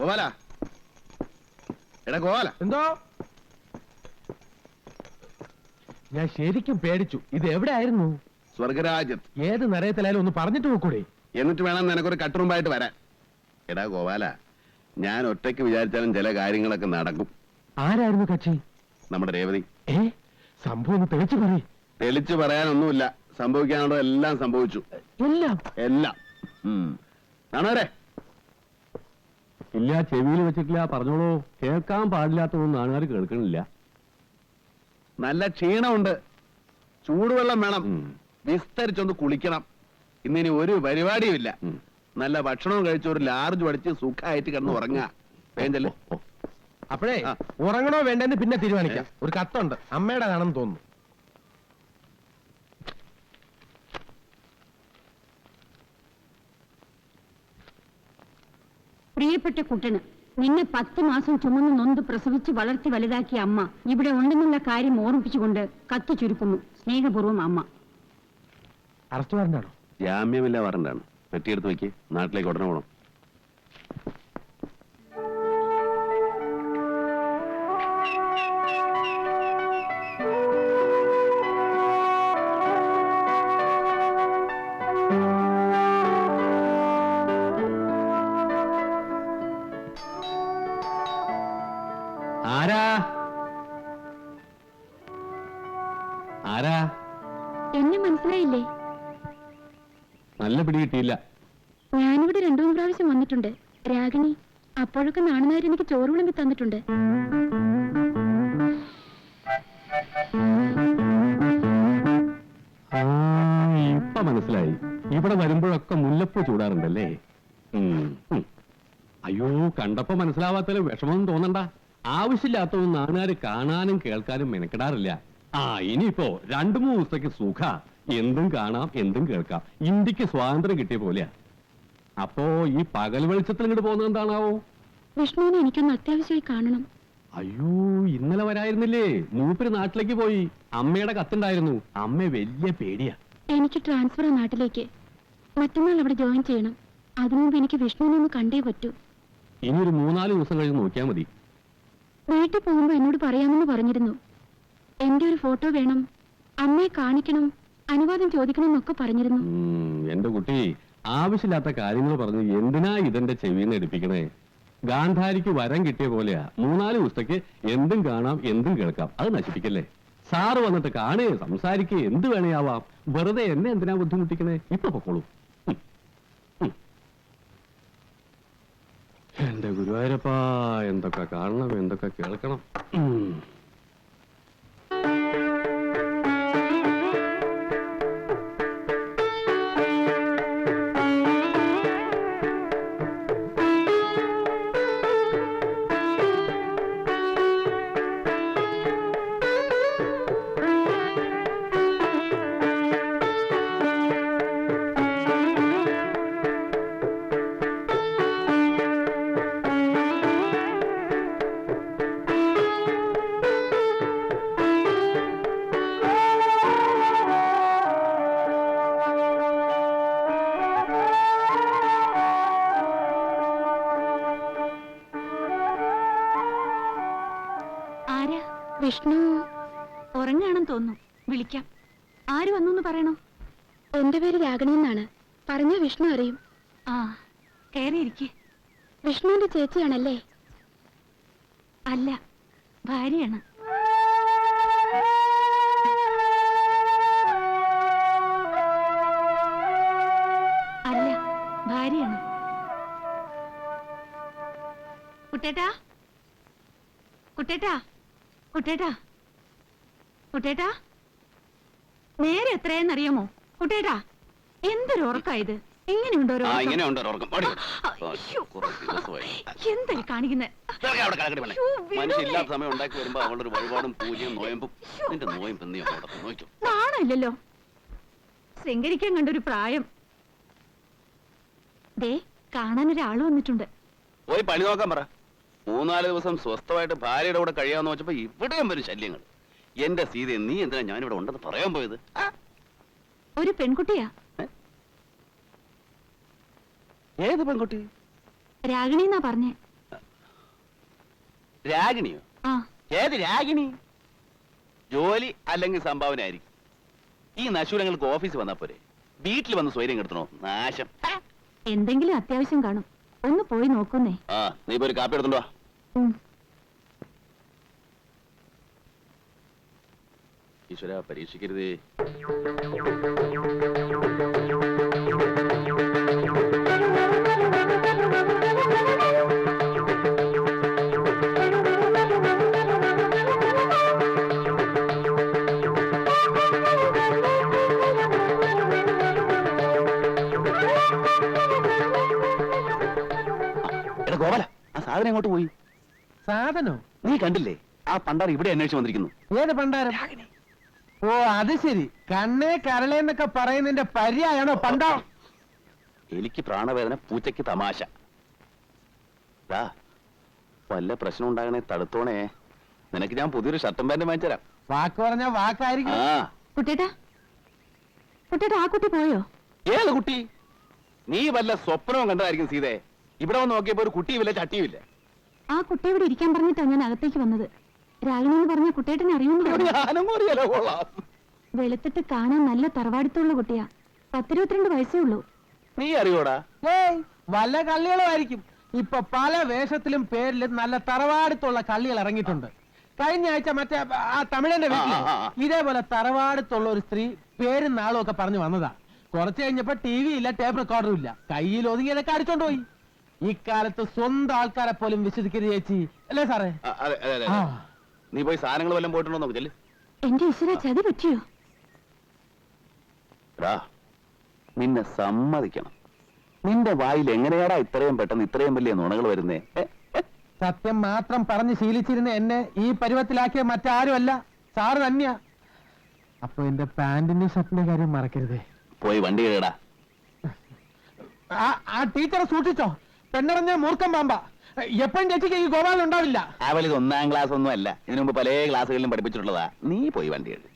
ഗോപാല, എടാ ഗോപാല. എന്തോ? ഞാൻ ശരിക്കും പേടിച്ചു. ഇത് എവിടെ ആയിരുന്നു? സ്വർഗരാജ്യത്ത്. ഏത് നരയത്തിലായാലും ഒന്ന് പറഞ്ഞിട്ട് നോക്കൂടെ? എന്നിട്ട് വേണം നിനക്കൊരു കട്ടുറുമ്പായിട്ട് വരാൻ. എടാ ഗോപാല, ഞാൻ ഒറ്റയ്ക്ക് വിചാരിച്ചാലും ചില കാര്യങ്ങളൊക്കെ നടക്കും. ആരായിരുന്നു കക്ഷി? നമ്മുടെ രേവതി. സംഭവം ഒന്ന് തെളിച്ചു പറയും. തെളിച്ചു പറയാനൊന്നുമില്ല. സംഭവിക്കാനുള്ളത് എല്ലാം സംഭവിച്ചു. എല്ലാം എല്ലാം. ആണോരെ? ഇല്ല, ചെവിയിൽ വെച്ചിട്ടില്ല. പറഞ്ഞോളൂ. കേൾക്കാൻ പാടില്ലാത്തതൊന്നും ആൾക്കാർ കേൾക്കണില്ല. നല്ല ക്ഷീണമുണ്ട്. ചൂടുവെള്ളം വേണം. വിസ്തരിച്ചൊന്ന് കുളിക്കണം. ഇന്നിനി ഒരു പരിപാടിയും ഇല്ല. നല്ല ഭക്ഷണവും കഴിച്ച് ഒരു ലാർജ് പഠിച്ച് സുഖമായിട്ട് കിടന്ന് ഉറങ്ങാ. വേണ്ടല്ലേ? അപ്പോഴേ ഉറങ്ങണോ വേണ്ടെന്ന് പിന്നെ തീരുമാനിക്കാം. ഒരു കത്തുണ്ട്, അമ്മയുടെ കാണും തോന്നുന്നു. പ്രിയപ്പെട്ട കുട്ടന്, നിന്നെ 10 മാസം ചുമന്ന് നൊന്ത് പ്രസവിച്ച് വളർത്തി വലുതാക്കിയ അമ്മ ഇവിടെ ഉണ്ടെന്നുള്ള കാര്യം ഓർമ്മിപ്പിച്ചുകൊണ്ട് കത്ത് ചുരുക്കുന്നു. സ്നേഹപൂർവ്വം അമ്മ. അറസ്റ്റ് വാറന്റാണോ? ജാമ്യമില്ല വാറന്റാണ്. പെട്ടിയെടുത്ത് വയ്ക്ക്. നാട്ടിലേക്ക് ഉടനെ പോകണം. ആരാ ആരാ? എന്നെ മനസ്സിലായില്ലേ? നല്ല പിടി കിട്ടിയില്ല. ഞാനിവിടെ 2-3 പ്രാവശ്യം വന്നിട്ടുണ്ട്. രാഗിണി, അപ്പോഴൊക്കെ നാണുന്നവർ എനിക്ക് ചോറ് വിളമ്പി തന്നിട്ടുണ്ട്. ഇപ്പൊ മനസ്സിലായി. ഇവിടെ വരുമ്പോഴൊക്കെ മുല്ലപ്പൂ ചൂടാറുണ്ടല്ലേ? അയ്യോ, കണ്ടപ്പോ മനസ്സിലാവാത്തതിൽ വിഷമമൊന്നും തോന്നണ്ട. ആവശ്യമില്ലാത്തതൊന്നും നാട്ടുകാര് കാണാനും കേൾക്കാനും മെനക്കെടാറില്ല. ഇനിയിപ്പോ 2-3 ദിവസത്തേക്ക് സുഖ. എന്തും കാണാം, എന്തും കേൾക്കാം. ഇന്ത്യക്ക് സ്വാതന്ത്ര്യം കിട്ടിയ പോലെയാ. അപ്പോ ഈ പകൽ വെളിച്ചത്തിൽ ഇങ്ങോട്ട് പോകുന്നത് എന്താണാവോ? വിഷ്ണുവിനെ എനിക്കൊന്ന് അത്യാവശ്യമായി കാണണം. അയ്യോ, ഇന്നലെ വരായിരുന്നില്ലേ? മൂപ്പര് നാട്ടിലേക്ക് പോയി. അമ്മയുടെ കത്തുണ്ടായിരുന്നു. അമ്മ വലിയ പേടിയാ. എനിക്ക് ട്രാൻസ്ഫർ നാട്ടിലേക്ക്. മറ്റന്നാൾ അവിടെ ജോയിൻ ചെയ്യണം. അതിനുമുമ്പ് എനിക്ക് വിഷ്ണുവിനെ ഒന്ന് കണ്ടേ പറ്റൂ. ഇനി ഒരു 3-4 ദിവസം കഴിഞ്ഞ് നോക്കിയാൽ മതി. വീട്ടിൽ പോകുമ്പോ എന്നോട് പറയാമെന്ന് പറഞ്ഞിരുന്നു. എന്റെ ഒരു ഫോട്ടോ വേണം, അമ്മയെ കാണിക്കണം, അനുവാദം ചോദിക്കണം എന്നൊക്കെ പറഞ്ഞിരുന്നു. എന്റെ കുട്ടി, ആവശ്യമില്ലാത്ത കാര്യങ്ങൾ പറഞ്ഞ് എന്തിനാ ഇതെന്റെ ചെവിന്ന് എടുപ്പിക്കണേ? ഗാന്ധാരിക്ക് വരം കിട്ടിയ പോലെയാ. 3-4 ദിവസത്തേക്ക് എന്തും കാണാം, എന്തും കേൾക്കാം. അത് നശിപ്പിക്കല്ലേ. സാറ് വന്നിട്ട് കാണുക, സംസാരിക്കുക, എന്ത് വേണേയാവാം. വെറുതെ എന്നെ എന്തിനാ ബുദ്ധിമുട്ടിക്കണേ? ഇപ്പൊ പൊക്കോളൂ. എന്റെ ഗുരുവായൂരപ്പാ, എന്തൊക്കെ കാണണം, എന്തൊക്കെ കേൾക്കണം. വിഷ്ണു ഉറങ്ങാണെന്ന് തോന്നുന്നു. വിളിക്കാം. ആര് വന്നു പറയണോ? എന്റെ പേര് രാഗിണി എന്നാണ്. പറഞ്ഞ വിഷ്ണു അറിയും. കയറിയിരിക്കെ. വിഷ്ണുവിന്റെ ചേച്ചിയാണല്ലേ? അല്ല, ഭാര്യയാണ്. അല്ല, ഭാര്യയാണ്. കുട്ടേട്ടാ, കുട്ടേട്ടാ, കുട്ടേട്ടാ, കുട്ടേട്ടാ, നേരെ എത്രയെന്നറിയാമോ? കുട്ടേട്ടാ, എന്തൊരു ഉറക്കായത്! എങ്ങനെയുണ്ടോ എന്തൊരു കാണിക്കുന്നത്? നാണമില്ലല്ലോ. ശൃംഗരിക്കാൻ കണ്ടൊരു പ്രായം. ദേ, കാണാനൊരാള് വന്നിട്ടുണ്ട്. പോയി പണി നോക്കാൻ പറ. 3-4 ദിവസം സ്വസ്ഥമായിട്ട് ഭാര്യയുടെ കൂടെ കഴിയാന്ന് വെച്ചപ്പോ ഇവിടെയും വരും ശല്യങ്ങൾ. എന്റെ സീത, നീ എന്തിനാ ഞാനിവിടെ ഉണ്ടെന്ന് പറയാൻ പോയത്? ഒരു പെൺകുട്ടിയാ. ഏത് പെൺകുട്ടി? രാഗിണി എന്നാ പറഞ്ഞേ. രാഗിണിയോ? ആ ഏത് രാഗിണി? ജോലി അല്ലെങ്കിൽ സംഭാവന ആയിരിക്കും. ഈ നശൂലങ്ങൾക്ക് ഓഫീസ് വന്നാ പോരെ, വീട്ടിൽ വന്ന് സ്വൈര്യം കെടുത്തണോ? നാശം. എന്തെങ്കിലും അത്യാവശ്യം കാണും, ഒന്ന് പോയി നോക്കുന്നേ. ആ, നീ ഇപ്പൊ ഒരു കാപ്പി എടുത്തോണ്ടോ? ഈശ്വര, പരീക്ഷിക്കരുതേ. എടാ ഗോപാല, ആ സാധനം എങ്ങോട്ട് പോയി? സാധനോ? നീ കണ്ടില്ലേ? ആ പണ്ടാർ ഇവിടെ അന്വേഷിച്ച് വന്നിരിക്കുന്നു. ഏത് പണ്ടാരം? ഓ അത് ശരി, കണ്ണേ കരളേന്നൊക്കെ പറയുന്നതിന്റെ പര്യായാണോ പണ്ടാ? എനിക്ക് പ്രാണവേദന, പൂച്ചയ്ക്ക് തമാശ. ദാ, വല്ല പ്രശ്നം ഉണ്ടാകണേ തടുത്തോണേ. നിനക്ക് ഞാൻ പുതിയൊരു ഷർട്ടും പാന്റും വാങ്ങിച്ചുതരാം. വാക്ക് പറഞ്ഞ വാക്കായിരിക്കും. ആ, കുട്ടേട്ടാ, കുട്ടേട്ടാ, ആ കുട്ടി പോയോ? ഏത് കുട്ടി? നീ വല്ല സ്വപ്നവും കണ്ടതായിരിക്കും സീതേ. ഇവിടെ വന്ന് നോക്കിയപ്പോ ഒരു കുട്ടിയുമില്ല, ചട്ടിയുമില്ല. ആ കുട്ടി ഇവിടെ ഇരിക്കാൻ പറഞ്ഞിട്ടാ ഞാൻ അകത്തേക്ക് വന്നത്. രാഗിണി എന്ന് പറഞ്ഞ കുട്ടേട്ടനെ അറിയുന്നു. ഞാനും അറിയാലോ. കൊള്ളാം. വെളുത്തിട്ട് കാണാൻ നല്ല തറവാടിത്തുള്ള കുട്ടിയാ. 10-22 വയസ്സേ ഉള്ളൂ. നീ അറിയോടാ? ഏയ് വല്ല കള്ളികളും ആയിരിക്കും. ഇപ്പൊ പല വേഷത്തിലും പേരിലും നല്ല തറവാടുത്തുള്ള കള്ളികൾ ഇറങ്ങിയിട്ടുണ്ട്. കഴിഞ്ഞ ആഴ്ച മറ്റേ ആ തമിഴന്റെ വീട്ടില് ഇതേപോലെ തറവാടുത്തുള്ള ഒരു സ്ത്രീ പേരും നാളും ഒക്കെ പറഞ്ഞു വന്നതാ. കുറച്ച് കഴിഞ്ഞപ്പോ TV ഇല്ല, ടേപ്പ് റെക്കോർഡറും ഇല്ല. കയ്യിൽ ഒതുങ്ങിയതൊക്കെ അടിച്ചോണ്ട് പോയി. ഇക്കാലത്ത് സ്വന്തം ആൾക്കാരെ പോലും വിശ്വസിക്കരുത് ചേച്ചി, അല്ലേ സാറേ? അതെ അതെ അതെ. നീ പോയി സാധനങ്ങൾ വല്ലതും പോയിട്ടുണ്ടോ നോക്ക്. ചെല്ല്. എന്റെ ഈശ്വര, ചതി പറ്റിയോ? എടാ, നിന്നെ സമ്മതിക്കണം. നിന്റെ വായിൽ എങ്ങനെയാടാ ഇത്രയും പെട്ടെന്ന് ഇത്രയും വലിയ നുണകൾ വരുന്നേ? സത്യം മാത്രം പറഞ്ഞ് ശീലിച്ചിരുന്ന എന്നെ ഈ പരുവത്തിലാക്കിയ മറ്റാരുമല്ല, സാറ് തന്നെയാ. അപ്പൊ എന്റെ പാന്റിന്റെ ഷർട്ടിന്റെ കാര്യം മറക്കരുതേ. പോയി വണ്ടി കയറാ. ആ ടീച്ചറെ സൂക്ഷിച്ചോ, പെണ്ണറിഞ്ഞ മൂർഖം പാമ്പ. എപ്പോഴും ചേച്ചിക്ക് ഈ ഗോപാലൻ ഉണ്ടാവില്ല. അവലിത് 1ാം ക്ലാസ് ഒന്നും അല്ല, ഇതിനു മുമ്പ് പല ക്ലാസ്സുകളിലും പഠിപ്പിച്ചിട്ടുള്ളതാ. നീ പോയി വണ്ടി കയറി.